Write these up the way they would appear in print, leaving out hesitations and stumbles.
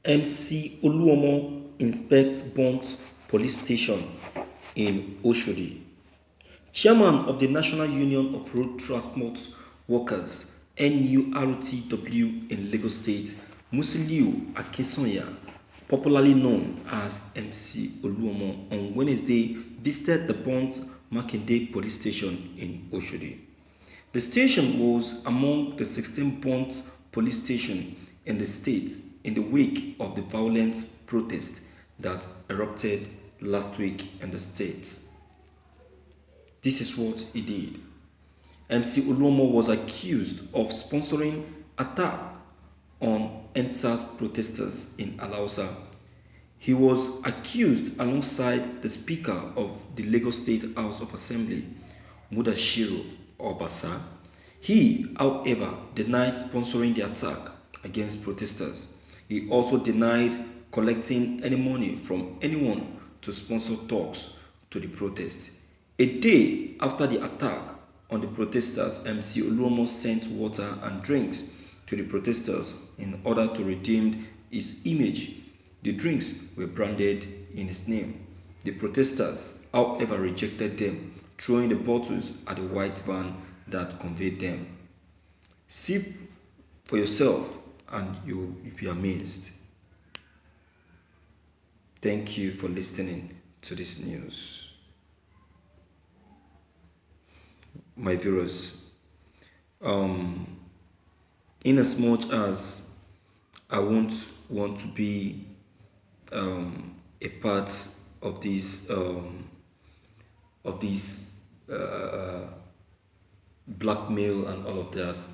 MC Oluomo inspects Bont Police Station in Oshodi. Chairman of the National Union of Road Transport Workers (NURTW) in Lagos State, Musiliu Akinsanya, popularly known as MC Oluomo, on Wednesday visited the Bont Makinde Police Station in Oshodi. The station was among the 16 Bont police stations in the state in the wake of the violent protests that erupted last week in the state. This is what he did. MC Oluomo was accused of sponsoring attack on NSAS protesters in Alausa. He was accused alongside the Speaker of the Lagos State House of Assembly, Mudashiru Obasa. He, however, denied sponsoring the attack against protesters. He also denied collecting any money from anyone to sponsor talks to the protest. A day after the attack on the protesters, MC Oluomo sent water and drinks to the protesters in order to redeem his image. The drinks were branded in his name. The protesters, however, rejected them, throwing the bottles at the white van that conveyed them. See for yourself and you'll be amazed. Thank you for listening to this news. My viewers, in as much as I won't want to be a part of this blackmail and all of that,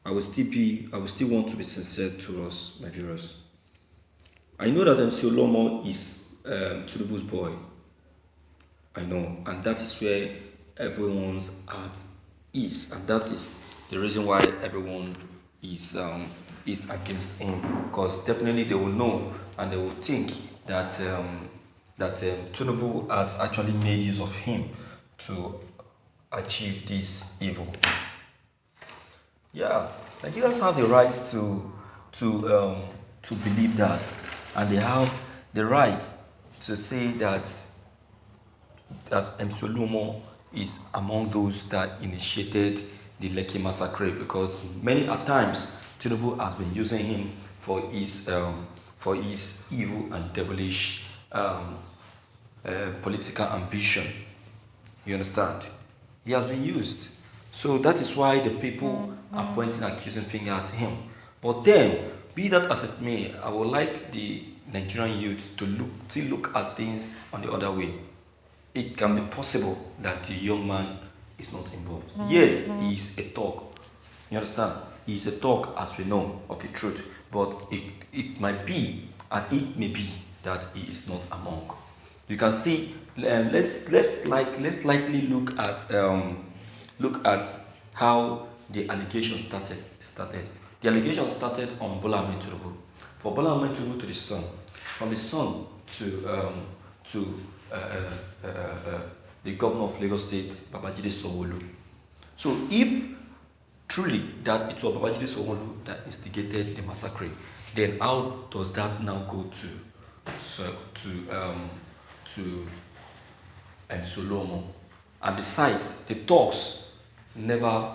I will still want to be sincere to us, my viewers. I know that MC Oluomo is Tinubu's boy. I know, and that is where everyone's heart is, and that is the reason why everyone is against him. Because definitely they will know and they will think that Tinubu has actually made use of him to achieve this evil. Yeah, Nigerians have the right to believe that, and they have the right to say that MC Oluomo is among those that initiated the Lekki massacre, because many a times Tinubu has been using him for his evil and devilish political ambition. You understand? He has been used. So that is why the people are pointing accusing finger at him. But then, be that as it may, I would like the Nigerian youth to look at things on the other way. It can be possible that the young man is not involved. Yes, he is a talk. You understand? He is a talk, as we know, of the truth. But it might be, and it may be, that he is not among. You can see. Let's likely look at how the allegation started. The allegation started on Bola Ahmed Tinubu. For Bola Ahmed Tinubu to the son, from the son to the governor of Lagos State, Babajide Sanwo-Olu. So if truly that it was Babajide Sanwo-Olu that instigated the massacre, then how does that now go to Oluomo? And besides, the talks never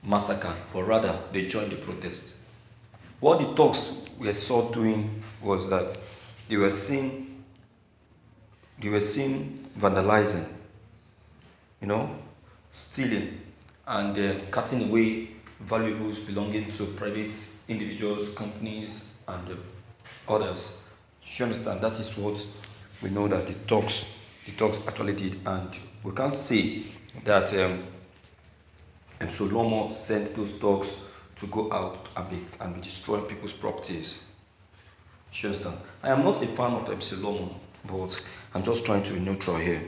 massacred, but rather they joined the protest. What the talks were saw doing was that they were seen vandalizing, stealing and cutting away valuables belonging to private individuals, companies, and others. You understand? That is what we know that the talks actually did, and we can't say that Oluomo sent those talks to go out and be destroying people's properties. You understand? I am not a fan of MC Oluomo, but I'm just trying to be neutral here.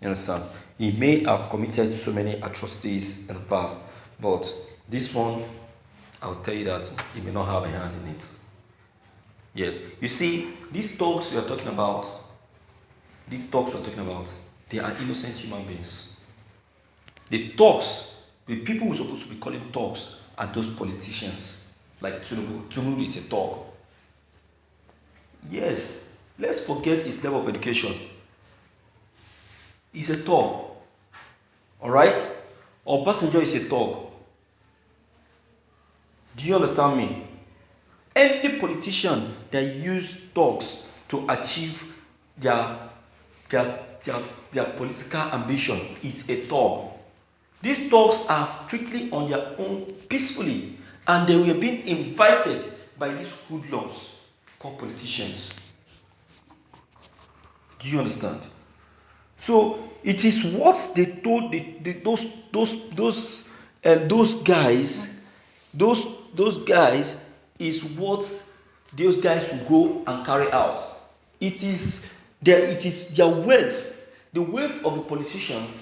You understand? He may have committed so many atrocities in the past, but this one, I'll tell you that he may not have a hand in it. Yes. You see, these talks we are talking about, they are innocent human beings. The people who are supposed to be calling talks are those politicians, like Tinubu. Tinubu is a talk. Yes, let's forget his level of education. He's a thug. Alright? Obasanjo is a thug. Do you understand me? Any politician that use thugs to achieve their, their, their political ambition is a thug. These thugs are strictly on their own peacefully, and they were being invited by these hoodlums called politicians. Do you understand? So it is what they told those guys, those guys is what those guys will go and carry out. It is their words. The words of the politicians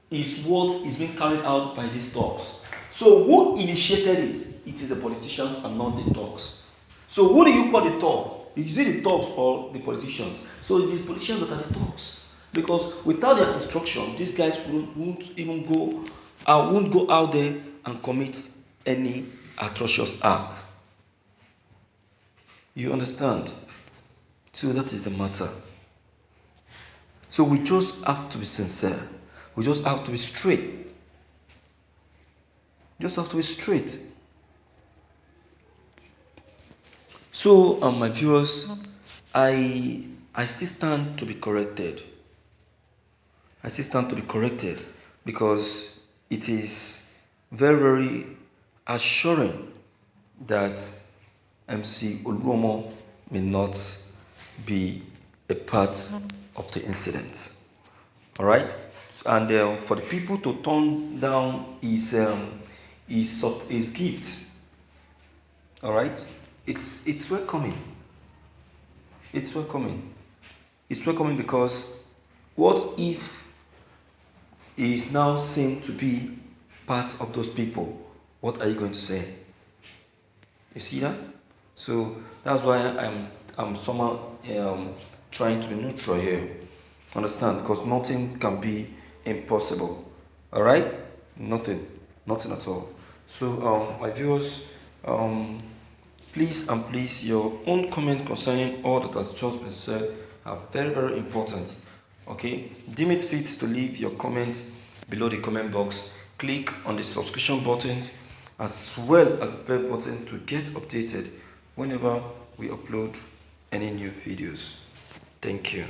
is what is being carried out by these talks. So who initiated it? It is the politicians and not the talks. So who do you call the talk? Is it the talks or the politicians? So it is the politicians that are the talks. Because without their instruction, these guys won't even go won't go out there and commit any atrocious acts. You understand? So that is the matter. So we just have to be sincere. We just have to be straight. Just have to be straight. So, my viewers, I still stand to be corrected. I still stand to be corrected because it is very, very assuring that MC Oluomo may not be a part of the incident. All right, and for the people to turn down his gifts, all right, it's welcoming. It's welcoming. It's welcoming because what if he is now seen to be part of those people? What are you going to say? You see that? So that's why I'm somehow trying to be neutral here. Understand? Because nothing can be impossible. All right? Nothing at all. So my viewers, please and please, your own comment concerning all that has just been said are very, very important. Okay, deem it fit to leave your comment below the comment box. Click on the subscription button as well as the bell button to get updated whenever we upload any new videos. Thank you.